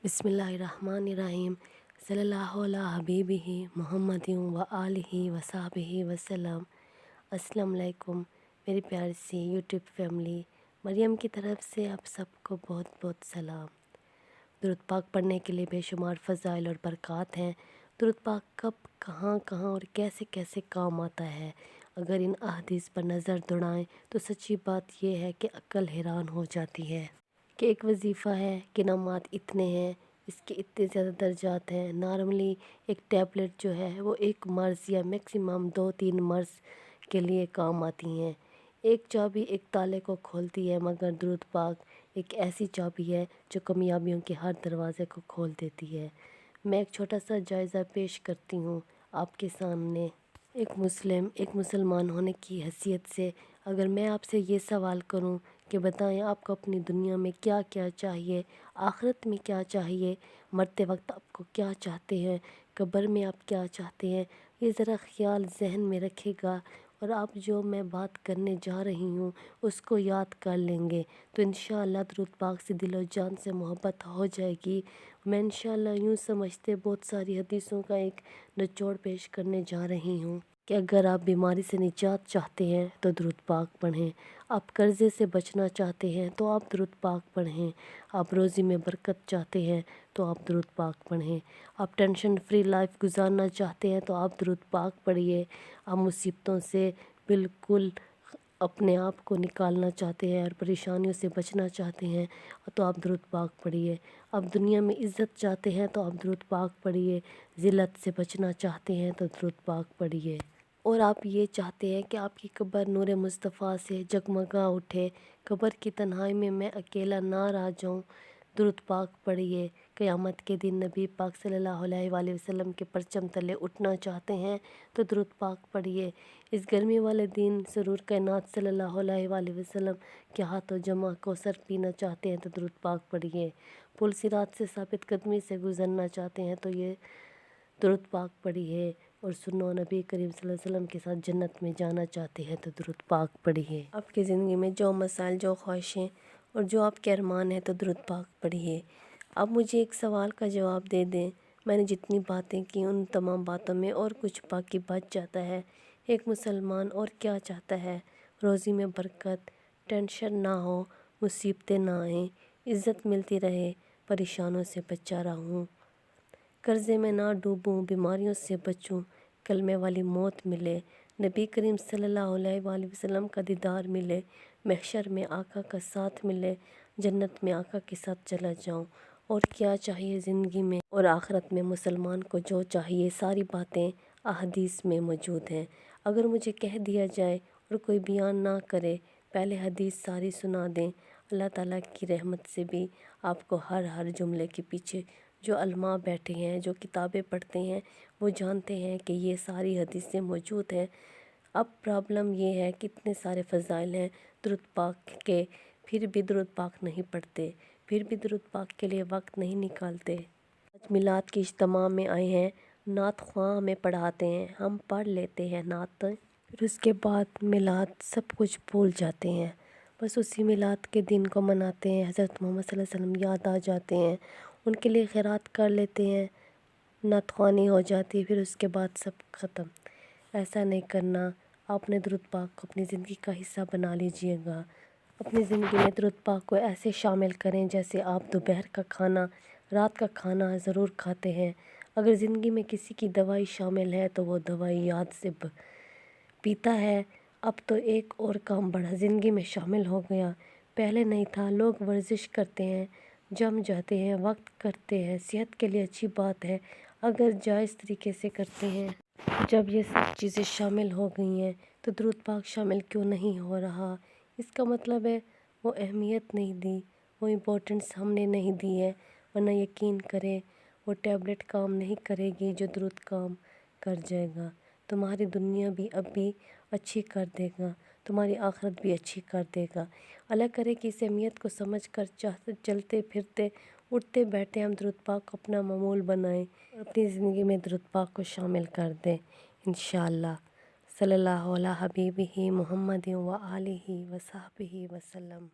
बिस्मिल्लाहिर्रहमानिर्रहीम सल्लल्लाहु अला हबीबिही मुहम्मदिन व आलिही व सहबिही वसल्लम। अस्सलाम वालेकुम मेरी प्यारी सी यूट्यूब फैमिली, मरियम की तरफ से आप सबको बहुत बहुत सलाम। दुरूद पाक पढ़ने के लिए बेशुमार फ़ज़ाइल और बरक़ात हैं। दुरूद पाक कब कहाँ कहाँ और कैसे कैसे काम आता है, अगर इन अहादीस पर नज़र दौड़ाएं तो सच्ची बात यह है कि अक्ल हैरान हो जाती है कि एक वजीफ़ा है कि नमात इतने हैं, इसके इतने ज़्यादा दर्जात हैं। नॉर्मली एक टैबलेट जो है वो एक मर्ज़ या मैक्सिमम 2-3 मर्ज़ के लिए काम आती हैं। एक चाबी एक ताले को खोलती है, मगर दुरूद पाक एक ऐसी चाबी है जो कामयाबियों के हर दरवाज़े को खोल देती है। मैं एक छोटा सा जायज़ा पेश करती हूँ आपके सामने। एक मुसलमान होने की हैसियत से अगर मैं आपसे ये सवाल करूं कि बताएं आपको अपनी दुनिया में क्या क्या चाहिए, आखिरत में क्या चाहिए, मरते वक्त आपको क्या चाहते हैं, कब्र में आप क्या चाहते हैं, ये ज़रा ख्याल जहन में रखेगा और आप जो मैं बात करने जा रही हूँ उसको याद कर लेंगे तो इंशाअल्लाह दुरूद पाक से दिलो जान से मोहब्बत हो जाएगी। मैं इंशाअल्लाह यूँ समझते बहुत सारी हदीसों का एक निचोड़ पेश करने जा रही हूँ कि अगर आप बीमारी से निजात चाहते हैं तो दुरूद पाक पढ़ें, आप कर्ज़े से बचना चाहते हैं तो आप दुरूद पाक पढ़ें, आप रोज़ी में बरकत चाहते हैं तो आप दुरूद पाक पढ़ें, आप टेंशन फ्री लाइफ गुजारना चाहते हैं तो आप दुरूद पाक पढ़िए, आप मुसीबतों से बिल्कुल अपने आप को निकालना चाहते हैं और परेशानियों से बचना चाहते हैं तो आप दुरूद पाक पढ़िए, आप दुनिया में इज़्ज़त चाहते हैं तो आप दुरूद पाक पढ़िए, ज़िल्लत से बचना चाहते हैं तो दुरूद पाक पढ़िए, और आप ये चाहते हैं कि आपकी कब्र नूर मुस्तफ़ा से जगमगा उठे, कब्र की तन्हाई में मैं अकेला ना रह जाऊँ, दुरूद पाक पढ़िए। क़यामत के दिन नबी पाक सल्लल्लाहु अलैहि वसल्लम के परचम तले उठना चाहते हैं तो दुरूद पाक पढ़िए। इस गर्मी वाले दिन सरूर कायनात सल्लल्लाहु अलैहि वसल्लम के हाथों जमा कौसर पीना चाहते हैं तो दुरूद पाक पढ़िए। पुल सिरात से साबित कदमी से गुज़रना चाहते हैं तो ये दुरूद पाक पढ़िए, और सुन्नो नबी करीम सल्लल्लाहु अलैहि वसल्लम के साथ जन्नत में जाना चाहते हैं तो दुरूद पाक पढ़िए। आपकी ज़िंदगी में जो मसाइल, जो ख्वाहिशें और जो आपके अरमान हैं तो दुरूद पाक पढ़िए। आप मुझे एक सवाल का जवाब दे दें, मैंने जितनी बातें की उन तमाम बातों में और कुछ बाकी बच जाता है। एक मुसलमान और क्या चाहता है? रोज़ी में बरकत, टेंशन ना हो, मुसीबतें ना आएँ, इज़्ज़त मिलती रहे, परेशानों से बचा रहूँ, कर्ज़े में ना डूबूं, बीमारियों से बचूं, कलमे वाली मौत मिले, नबी करीम सल्लल्लाहु अलैहि वसल्लम का दीदार मिले, महशर में आका का साथ मिले, जन्नत में आका के साथ चला जाऊं। और क्या चाहिए ज़िंदगी में और आखिरत में? मुसलमान को जो चाहिए सारी बातें अहदीस में मौजूद हैं। अगर मुझे कह दिया जाए और कोई बयान ना करे, पहले हदीस सारी सुना दें, अल्लाह ताला की रहमत से भी आपको हर जुमले के पीछे जो उलमा बैठे हैं, जो किताबें पढ़ते हैं, वो जानते हैं कि ये सारी हदीसें मौजूद हैं। अब प्रॉब्लम ये है कि इतने सारे फ़ज़ाइल हैं दुरूद पाक के, फिर भी दुरूद पाक नहीं पढ़ते, फिर भी दुरूद पाक के लिए वक्त नहीं निकालते। आज मिलाद की इज्तिमा में आए हैं, नात ख्वां हमें पढ़ाते हैं, हम पढ़ लेते हैं नात, फिर उसके बाद मिलाद सब कुछ भूल जाते हैं। बस उसी मिलाद के दिन को मनाते हैं, हज़रत मोहम्मद सल्लल्लाहु अलैहि वसल्लम याद आ जाते हैं, उनके लिए खैरात कर लेते हैं, नात ख्वानी हो जाती है, फिर उसके बाद सब ख़त्म। ऐसा नहीं करना। आपने दुरूद पाक को अपनी ज़िंदगी का हिस्सा बना लीजिएगा। अपनी ज़िंदगी में दुरूद पाक को ऐसे शामिल करें जैसे आप दोपहर का खाना, रात का खाना ज़रूर खाते हैं। अगर ज़िंदगी में किसी की दवाई शामिल है तो वो दवाई याद से पीता है। अब तो एक और काम बड़ा ज़िंदगी में शामिल हो गया, पहले नहीं था। लोग वर्जिश करते हैं, जम जाते हैं, वक्त करते हैं, सेहत के लिए अच्छी बात है अगर जायज़ तरीके से करते हैं। जब ये सब चीज़ें शामिल हो गई हैं तो दुरूद पाक शामिल क्यों नहीं हो रहा? इसका मतलब है वो अहमियत नहीं दी, वो इम्पोर्टेंस हमने नहीं दी है। वरना यकीन करें वो टैबलेट काम नहीं करेगी जो दुरूद काम कर जाएगा। तुम्हारी दुनिया भी अब भी अच्छी कर देगा, तुम्हारी आखिरत भी अच्छी कर देगा। अल्लाह करे कि इस अहमियत को समझ कर चलते फिरते उठते बैठे हम दुरूद पाक को अपना मामूल बनाएं और अपनी ज़िंदगी में दुरूद पाक को शामिल कर दें इंशाअल्लाह। सल्लल्लाहु अला हबीबिही मुहम्मदिन व आलिही व सहबिही वसल्लम।